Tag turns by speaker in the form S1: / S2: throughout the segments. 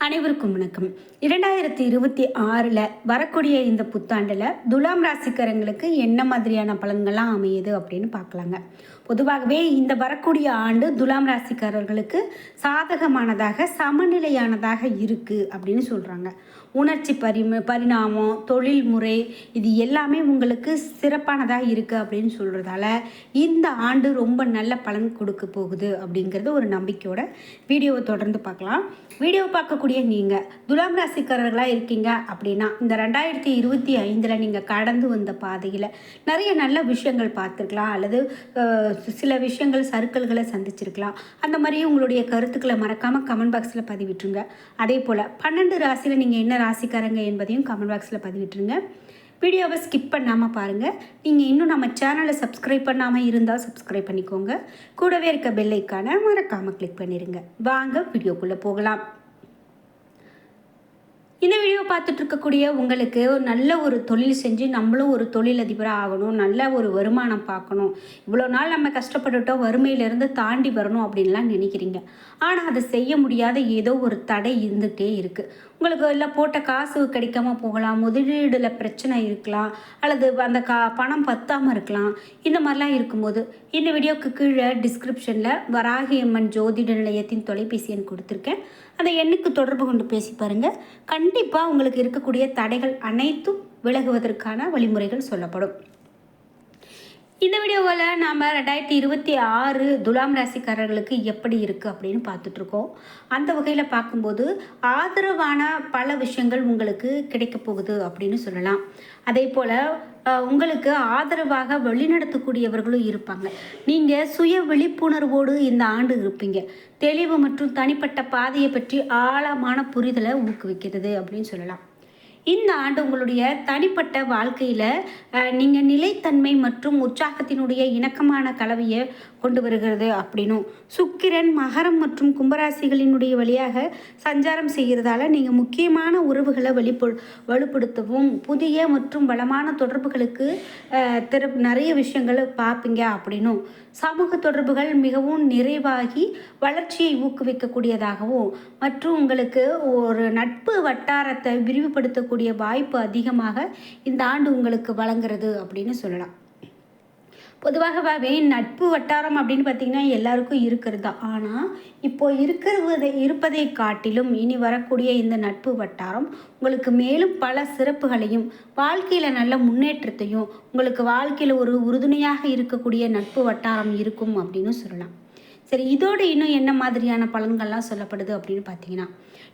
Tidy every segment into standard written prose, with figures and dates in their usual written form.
S1: அனைவருக்கும் வணக்கம். 2026 வரக்கூடிய இந்த புத்தாண்டில் துலாம் ராசிக்காரங்களுக்கு என்ன மாதிரியான பலன்கள்லாம் அமையுது அப்படின்னு பார்க்கலாங்க. பொதுவாகவே இந்த வரக்கூடிய ஆண்டு துலாம் ராசிக்காரர்களுக்கு சாதகமானதாக சமநிலையானதாக இருக்குது அப்படின்னு சொல்கிறாங்க. உணர்ச்சி பரிணாமம், தொழில் முறை இது எல்லாமே உங்களுக்கு சிறப்பானதாக இருக்குது அப்படின்னு சொல்கிறதால இந்த ஆண்டு ரொம்ப நல்ல பலன் கொடுக்க போகுது அப்படிங்கிறது ஒரு நம்பிக்கையோட வீடியோவை தொடர்ந்து பார்க்கலாம். வீடியோ பார்க்கக்கூடிய நீங்கள் துலாம் ராசிக்காரர்களாக இருக்கீங்க அப்படின்னா இந்த 2025 நீங்கள் கடந்து வந்த பாதையில் நிறைய நல்ல விஷயங்கள் பார்த்துருக்கலாம், அல்லது சில விஷயங்கள் சறுக்கல்களை சந்திச்சிருக்கலாம். அந்த மாதிரி உங்களுடைய கருத்துக்களை மறக்காமல் கமெண்ட் பாக்ஸில் பதிவிட்டுருங்க. அதே போல் 12 ராசியில் நீங்கள் என்ன ராசிக்காரங்க என்பதையும் கமெண்ட் பாக்ஸில் பதிவிட்டுருங்க. வீடியோவை ஸ்கிப் பண்ணாமல் பாருங்கள். நீங்கள் இன்னும் நம்ம சேனலை சப்ஸ்கிரைப் பண்ணாமல் இருந்தால் சப்ஸ்கிரைப் பண்ணிக்கோங்க. கூடவே இருக்க பெல் ஐக்கானை மறக்காமல் கிளிக் பண்ணிடுங்க. வாங்க வீடியோக்குள்ளே போகலாம். இந்த வீடியோ பார்த்துட்டு இருக்கக்கூடிய உங்களுக்கு நல்ல ஒரு தொழில் செஞ்சு நம்மளும் ஒரு தொழிலதிபராக ஆகணும், நல்ல ஒரு வருமானம் பார்க்கணும், இவ்வளோ நாள் நம்ம கஷ்டப்பட்டுட்டோம், வறுமையிலேருந்து தாண்டி வரணும் அப்படின்லாம் நினைக்கிறீங்க. ஆனால் அதை செய்ய முடியாத ஏதோ ஒரு தடை இருந்துகிட்டே இருக்குது. உங்களுக்கு எல்லாம் போட்ட காசு கிடைக்காம போகலாம், முதலீடில் பிரச்சனை இருக்கலாம், அல்லது அந்த பணம் பத்தாமல் இருக்கலாம். இந்த மாதிரிலாம் இருக்கும்போது இந்த வீடியோவுக்கு கீழே டிஸ்கிரிப்ஷனில் வராகியம்மன் ஜோதிட நிலையத்தின் தொலைபேசி எண் கொடுத்துருக்கேன். அந்த எண்ணுக்கு தொடர்பு கொண்டு பேசி பாருங்கள். கண்டிப்பாக உங்களுக்கு இருக்கக்கூடிய தடைகள் அனைத்தும் விலகுவதற்கான வழிமுறைகள் சொல்லப்படும். இந்த வீடியோவில் நாம் 2026 துலாம் ராசிக்காரர்களுக்கு எப்படி இருக்குது அப்படின்னு பார்த்துட்ருக்கோம். அந்த வகையில் பார்க்கும்போது ஆதரவான பல விஷயங்கள் உங்களுக்கு கிடைக்க போகுது அப்படின்னு சொல்லலாம். அதே போல் உங்களுக்கு ஆதரவாக வழிநடத்தக்கூடியவர்களும் இருப்பாங்க. நீங்கள் சுய விழிப்புணர்வோடு இந்த ஆண்டு இருப்பீங்க. தெளிவு மற்றும் தனிப்பட்ட பாதையை பற்றி ஆழமான புரிதலை ஊக்குவிக்கிறது அப்படின்னு சொல்லலாம். இந்த ஆண்டு உங்களுடைய தனிப்பட்ட வாழ்க்கையில் நீங்கள் நிலைத்தன்மை மற்றும் உற்சாகத்தினுடைய இணக்கமான கலவையை கொண்டு வருகிறது அப்படின்னும், சுக்கிரன் மகரம் மற்றும் கும்பராசிகளினுடைய வழியாக சஞ்சாரம் செய்கிறதால நீங்கள் முக்கியமான உறவுகளை வலுப்படுத்தவும் புதிய மற்றும் வளமான தொடர்புகளுக்கு நிறைய விஷயங்களை பார்ப்பீங்க அப்படின்னும், சமூக தொடர்புகள் மிகவும் நிறைவாகி வளர்ச்சியை ஊக்குவிக்கக்கூடியதாகவும் மற்றும் உங்களுக்கு ஒரு நட்பு வட்டாரத்தை விரிவுபடுத்தக்கூடிய வாய்ப்பு அதிகமாக இந்த ஆண்டு உங்களுக்கு வழங்குறது அப்படின்னு சொல்லலாம். பொதுவாகவே நட்பு வட்டாரம் அப்படின்னு பார்த்திங்கன்னா எல்லாருக்கும் இருக்கிறது தான். ஆனால் இப்போது இருப்பதை காட்டிலும் இனி வரக்கூடிய இந்த நட்பு வட்டாரம் உங்களுக்கு மேலும் பல சிறப்புகளையும் வாழ்க்கையில் நல்ல முன்னேற்றத்தையும், உங்களுக்கு வாழ்க்கையில் ஒரு உறுதுணையாக இருக்கக்கூடிய நட்பு வட்டாரம் இருக்கும் அப்படின்னு சொல்லலாம். சரி, இதோடு இன்னும் என்ன மாதிரியான பலன்கள்லாம் சொல்லப்படுது அப்படின்னு பார்த்தீங்கன்னா,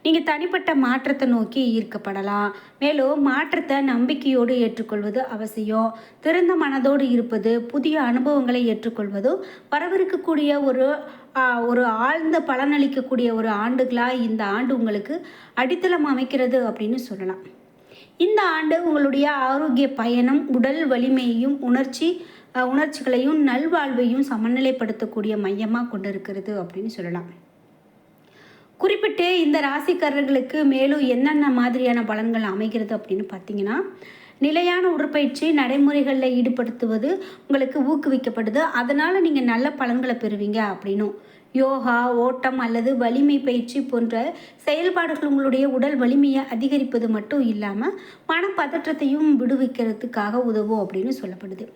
S1: நீங்கள் தனிப்பட்ட மாற்றத்தை நோக்கி ஈர்க்கப்படலாம். மேலும் மாற்றத்தை நம்பிக்கையோடு ஏற்றுக்கொள்வது அவசியம். திறந்த மனதோடு இருப்பது, புதிய அனுபவங்களை ஏற்றுக்கொள்வதும் வரவிருக்கக்கூடிய ஒரு ஆழ்ந்த பலனளிக்கக்கூடிய ஒரு ஆண்டுகளாக இந்த ஆண்டு உங்களுக்கு அடித்தளம் அமைக்கிறது அப்படின்னு சொல்லலாம். இந்த ஆண்டு உங்களுடைய ஆரோக்கிய பயணம் உடல் வலிமையையும் உணர்ச்சிகளையும் நல்வாழ்வையும் சமநிலைப்படுத்தக்கூடிய மையமாக கொண்டு இருக்கிறது அப்படின்னு சொல்லலாம். குறிப்பிட்டு இந்த ராசிக்காரர்களுக்கு மேலும் என்னென்ன மாதிரியான பலன்கள் அமைகிறது அப்படின்னு பார்த்தீங்கன்னா, நிலையான உடற்பயிற்சி நடைமுறைகளில் ஈடுபடுத்துவது உங்களுக்கு ஊக்குவிக்கப்படுது. அதனால் நீங்கள் நல்ல பலன்களை பெறுவீங்க அப்படின்னும், யோகா, ஓட்டம் அல்லது வலிமை பயிற்சி போன்ற செயல்பாடுகள் உங்களுடைய உடல் வலிமையை அதிகரிப்பது மட்டும் இல்லாமல் மனப்பதற்றத்தையும் விடுவிக்கிறதுக்காக உதவும் அப்படின்னு சொல்லப்படுது.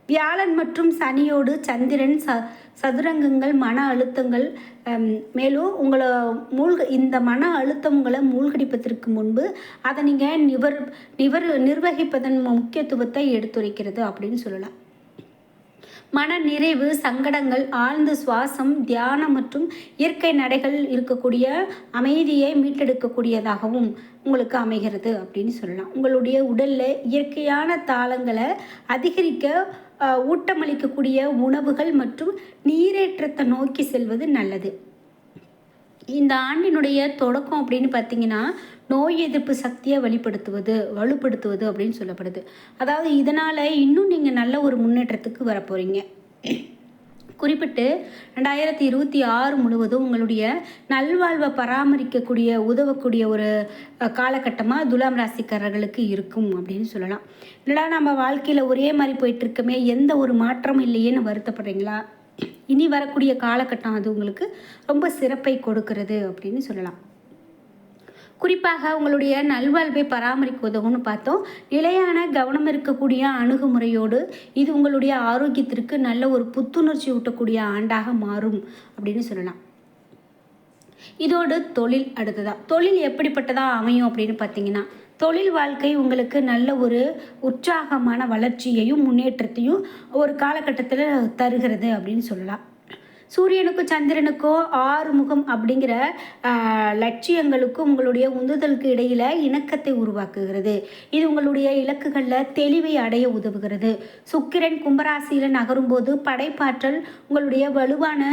S1: வியாழன் மற்றும் சனியோடு சந்திரன் சதுரங்கங்கள் மன அழுத்தங்கள், மேலும் உங்களை இந்த மன அழுத்தம் உங்களை மூழ்கடிப்பதற்கு முன்பு அதை நீங்கள் நிர்வகிப்பதன் முக்கியத்துவத்தை எடுத்துரைக்கிறது அப்படின்னு சொல்லலாம். மன நிறைவு, சங்கடங்கள், ஆழ்ந்த சுவாசம், தியானம் மற்றும் இயற்கை நடைகள் இருக்கக்கூடிய அமைதியை மீட்டெடுக்கக்கூடியதாகவும் உங்களுக்கு அமைகிறது அப்படின்னு சொல்லலாம். உங்களுடைய உடலில் இயற்கையான தாளங்களை அதிகரிக்க ஊட்டமளிக்கக்கூடிய உணவுகள் மற்றும் நீரேற்றத்தை நோக்கி செல்வது நல்லது. இந்த ஆண்டினுடைய தொடக்கம் அப்படின்னு பார்த்தீங்கன்னா, நோய் எதிர்ப்பு சக்தியை வலுப்படுத்துவது அப்படின்னு சொல்லப்படுது. அதாவது இதனால் இன்னும் நீங்கள் நல்ல ஒரு முன்னேற்றத்துக்கு வரப்போகிறீங்க. குறிப்பிட்டு 2026 முழுவதும் உங்களுடைய நல்வாழ்வை உதவக்கூடிய ஒரு காலகட்டமாக துலாம் ராசிக்காரர்களுக்கு இருக்கும் அப்படின்னு சொல்லலாம். இல்லைனா நம்ம வாழ்க்கையில் ஒரே மாதிரி போயிட்டுருக்கமே, எந்த ஒரு மாற்றமும் இல்லையேன்னு வருத்தப்படுறீங்களா? இனி வரக்கூடிய காலகட்டம் அது உங்களுக்கு ரொம்ப சிறப்பை கொடுக்கிறது அப்படின்னு சொல்லலாம். குறிப்பாக உங்களுடைய நல்வாழ்வை பராமரிக்க உதவும்னு பார்த்தோம். நிலையான கவனம் இருக்கக்கூடிய அணுகுமுறையோடு இது உங்களுடைய ஆரோக்கியத்திற்கு நல்ல ஒரு புத்துணர்ச்சி ஊட்டக்கூடிய ஆண்டாக மாறும் அப்படின்னு சொல்லலாம். இதோடு தொழில் அடுத்ததாக தொழில் எப்படிப்பட்டதாக அமையும் அப்படின்னு பார்த்தீங்கன்னா, தொழில் வாழ்க்கை உங்களுக்கு நல்ல ஒரு உற்சாகமான வளர்ச்சியையும் முன்னேற்றத்தையும் ஒரு காலகட்டத்தில் தருகிறது அப்படின்னு சொல்லலாம். சூரியனுக்கும் சந்திரனுக்கும் ஆறுமுகம் அப்படிங்கிற லட்சியங்களுக்கும் உங்களுடைய உந்துதலுக்கு இடையில் இணக்கத்தை உருவாக்குகிறது. இது உங்களுடைய இலக்குகளில் தெளிவை அடைய உதவுகிறது. சுக்கிரன் கும்பராசியில் நகரும்போது படைப்பாற்றல் உங்களுடைய வலுவான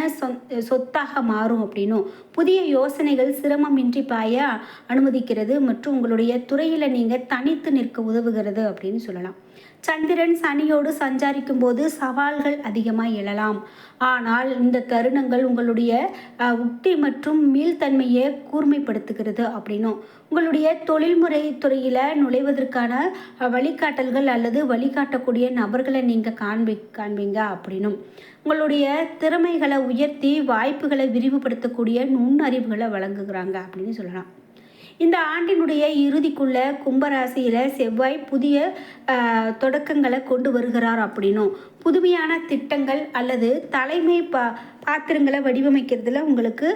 S1: சொத்தாக மாறும் அப்படின்னும், புதிய யோசனைகள் சிரமமின்றி பாய அனுமதிக்கிறது மற்றும் உங்களுடைய துறையில் நீங்கள் தனித்து நிற்க உதவுகிறது அப்படின்னு சொல்லலாம். சந்திரன் சனியோடு சஞ்சாரிக்கும் போது சவால்கள் அதிகமாக எழலாம். ஆனால் இந்த தருணங்கள் உங்களுடைய உக்தி மற்றும் மீள்தன்மையை கூர்மைப்படுத்துகிறது அப்படின்னும், உங்களுடைய தொழில்முறை துறையில் நுழைவதற்கான வழிகாட்டல்கள் அல்லது வழிகாட்டக்கூடிய நபர்களை நீங்கள் காண்பீங்க அப்படின்னும், உங்களுடைய திறமைகளை உயர்த்தி வாய்ப்புகளை விரிவுபடுத்தக்கூடிய நுண்ணறிவுகளை வழங்குகிறாங்க அப்படின்னு சொல்லலாம். இந்த ஆண்டினுடைய இறுதிக்குள்ள கும்பராசியில் செவ்வாய் புதிய தொடக்கங்களை கொண்டு வருகிறார் அப்படின்னும், புதுமையான திட்டங்கள் அல்லது தலைமை பாத்திரங்களை வடிவமைக்கிறதுல உங்களுக்கு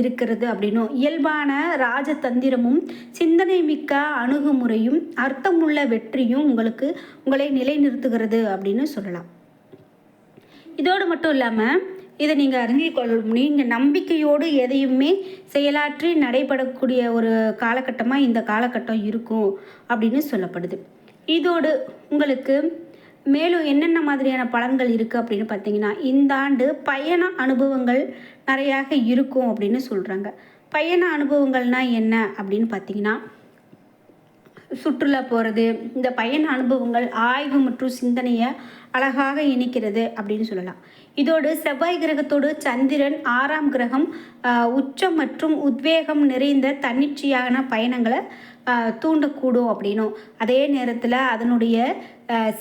S1: இருக்கிறது அப்படின்னும், இயல்பான ராஜதந்திரமும் சிந்தனை மிக்க அணுகுமுறையும் அர்த்தமுள்ள வெற்றியும் உங்களை நிலைநிறுத்துகிறது அப்படின்னு சொல்லலாம். இதோடு மட்டும் இல்லாமல் இதை நீங்கள் அறிந்து கொள்ளும், நீங்கள் நம்பிக்கையோடு எதையுமே செயலாற்றி நடைபெறக்கூடிய ஒரு காலகட்டமாக இந்த காலகட்டம் இருக்கும் அப்படின்னு சொல்லப்படுது. இதோடு உங்களுக்கு மேலும் என்னென்ன மாதிரியான பலன்கள் இருக்குது அப்படின்னு பார்த்தீங்கன்னா, இந்த ஆண்டு பயண அனுபவங்கள் நிறையாக இருக்கும் அப்படின்னு சொல்கிறாங்க. பயண அனுபவங்கள்னால் என்ன அப்படின்னு பார்த்தீங்கன்னா, சுற்றுலா போகிறது, இந்த பயண அனுபவங்கள் ஆய்வு மற்றும் சிந்தனையை அழகாக இணைக்கிறது அப்படின்னு சொல்லலாம். இதோடு செவ்வாய் கிரகத்தோடு சந்திரன் 6ஆம் கிரகம் உச்சம் மற்றும் உத்வேகம் நிறைந்த தன்னிச்சையான பயணங்களை தூண்டக்கூடும் அப்படின்னும், அதே நேரத்தில் அதனுடைய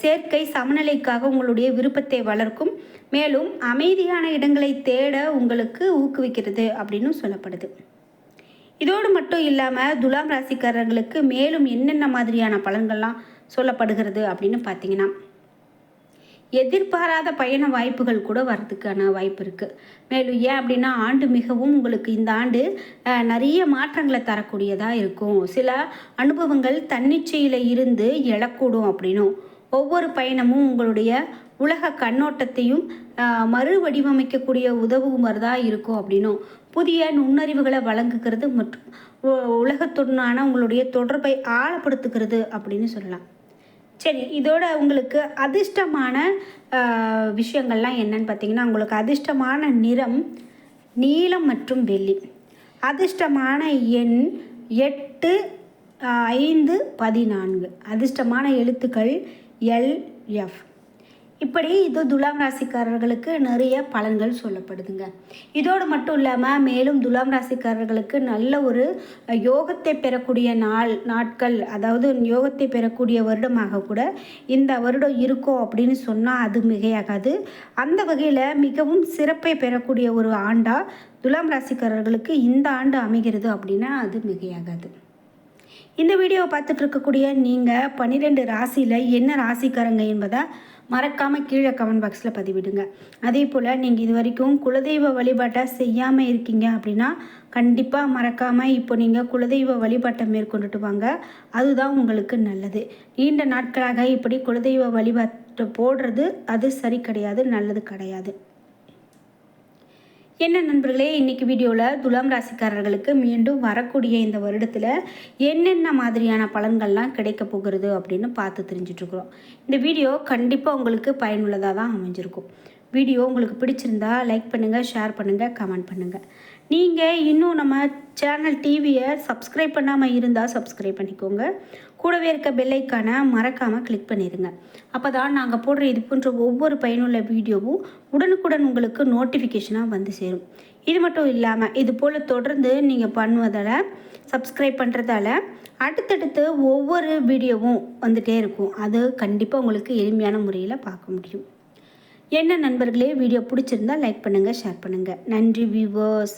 S1: சேர்க்கை சமநிலைக்காக உங்களுடைய விருப்பத்தை வளர்க்கும், மேலும் அமைதியான இடங்களை தேட உங்களுக்கு ஊக்குவிக்கிறது அப்படின்னு சொல்லப்படுது. இதோடு மட்டும் இல்லாமல் துலாம் ராசிக்காரர்களுக்கு மேலும் என்னென்ன மாதிரியான பலன்கள்லாம் சொல்லப்படுகிறது அப்படின்னு பார்த்தீங்கன்னா, எதிர்பாராத பயண வாய்ப்புகள் கூட வர்றதுக்கான வாய்ப்பு இருக்குது. மேலும் ஏன் அப்படின்னா, ஆண்டு மிகவும் உங்களுக்கு இந்த ஆண்டு நிறைய மாற்றங்களை தரக்கூடியதாக இருக்கும். சில அனுபவங்கள் தன்னிச்சையில் இருந்து எழக்கூடும் அப்படின்னும், ஒவ்வொரு பயணமும் உங்களுடைய உலக கண்ணோட்டத்தையும் மறு வடிவமைக்கக்கூடிய உதவுமாறுதான் இருக்கும் அப்படின்னும், புதிய நுண்ணறிவுகளை வழங்குகிறது மற்றும் உலகத்துடனான உங்களுடைய தொடர்பை ஆழப்படுத்துகிறது அப்படின்னு சொல்லலாம். சரி, இதோட உங்களுக்கு அதிர்ஷ்டமான விஷயங்கள்லாம் என்னன்னு பார்த்தீங்கன்னா, உங்களுக்கு அதிர்ஷ்டமான நிறம் நீலம் மற்றும் வெள்ளி, அதிர்ஷ்டமான எண் 8, 5, 14, அதிர்ஷ்டமான எழுத்துக்கள் LF. இப்படி இது துலாம் ராசிக்காரர்களுக்கு நிறைய பலன்கள் சொல்லப்படுதுங்க. இதோடு மட்டும் இல்லாமல் மேலும் துலாம் ராசிக்காரர்களுக்கு நல்ல ஒரு யோகத்தை பெறக்கூடிய நாட்கள், அதாவது யோகத்தை பெறக்கூடிய வருடமாக கூட இந்த வருடம் இருக்கும் அப்படின்னு சொன்னால் அது மிகையாகாது. அந்த வகையில் மிகவும் சிறப்பை பெறக்கூடிய ஒரு ஆண்டாக துலாம் ராசிக்காரர்களுக்கு இந்த ஆண்டு அமைகிறது அப்படின்னா அது மிகையாகாது. இந்த வீடியோவை பார்த்துட்டு இருக்கக்கூடிய நீங்கள் 12 ராசியில் என்ன ராசிக்காரங்க என்பதை மறக்காமல் கீழே கமெண்ட் பாக்ஸில் பதிவிடுங்க. அதே போல் நீங்கள் இது வரைக்கும் குலதெய்வ வழிபாட்டை செய்யாமல் இருக்கீங்க அப்படின்னா கண்டிப்பாக மறக்காமல் இப்போ நீங்கள் குலதெய்வ வழிபாட்டை மேற்கொண்டுட்டு வாங்க. அதுதான் உங்களுக்கு நல்லது. நீண்ட நாட்களாக இப்படி குலதெய்வ வழிபாட்டை போடுறது அது சரி கிடையாது, நல்லது கிடையாது. என்ன நண்பர்களே, இன்றைக்கி வீடியோவில் துலாம் ராசிக்காரர்களுக்கு மீண்டும் வரக்கூடிய இந்த வருடத்தில் என்னென்ன மாதிரியான பலன்கள்லாம் கிடைக்க போகிறது அப்படின்னு பார்த்து தெரிஞ்சிட்ருக்குறோம். இந்த வீடியோ கண்டிப்பாக உங்களுக்கு பயனுள்ளதாக தான் அமைஞ்சிருக்கும். வீடியோ உங்களுக்கு பிடிச்சிருந்தா லைக் பண்ணுங்கள், ஷேர் பண்ணுங்கள், கமெண்ட் பண்ணுங்கள். நீங்கள் இன்னும் நம்ம சேனல் டிவியை சப்ஸ்கிரைப் பண்ணாமல் இருந்தால் சப்ஸ்கிரைப் பண்ணிக்கோங்க. கூடவே இருக்க பெல்லைக்கான மறக்காமல் கிளிக் பண்ணிடுங்க. அப்போ தான் நாங்கள் போடுற இது போன்ற ஒவ்வொரு பயனுள்ள வீடியோவும் உடனுக்குடன் உங்களுக்கு நோட்டிஃபிகேஷனாக வந்து சேரும். இது மட்டும் இல்லாமல் இது போல் தொடர்ந்து நீங்கள் பண்ணுவதால், சப்ஸ்கிரைப் பண்ணுறதால அடுத்தடுத்து ஒவ்வொரு வீடியோவும் வந்துகிட்டே இருக்கும். அது கண்டிப்பாக உங்களுக்கு எளிமையான முறையில் பார்க்க முடியும். என்ன நண்பர்களே, வீடியோ பிடிச்சிருந்தால் லைக் பண்ணுங்கள், ஷேர் பண்ணுங்கள். நன்றி வியூவர்ஸ்.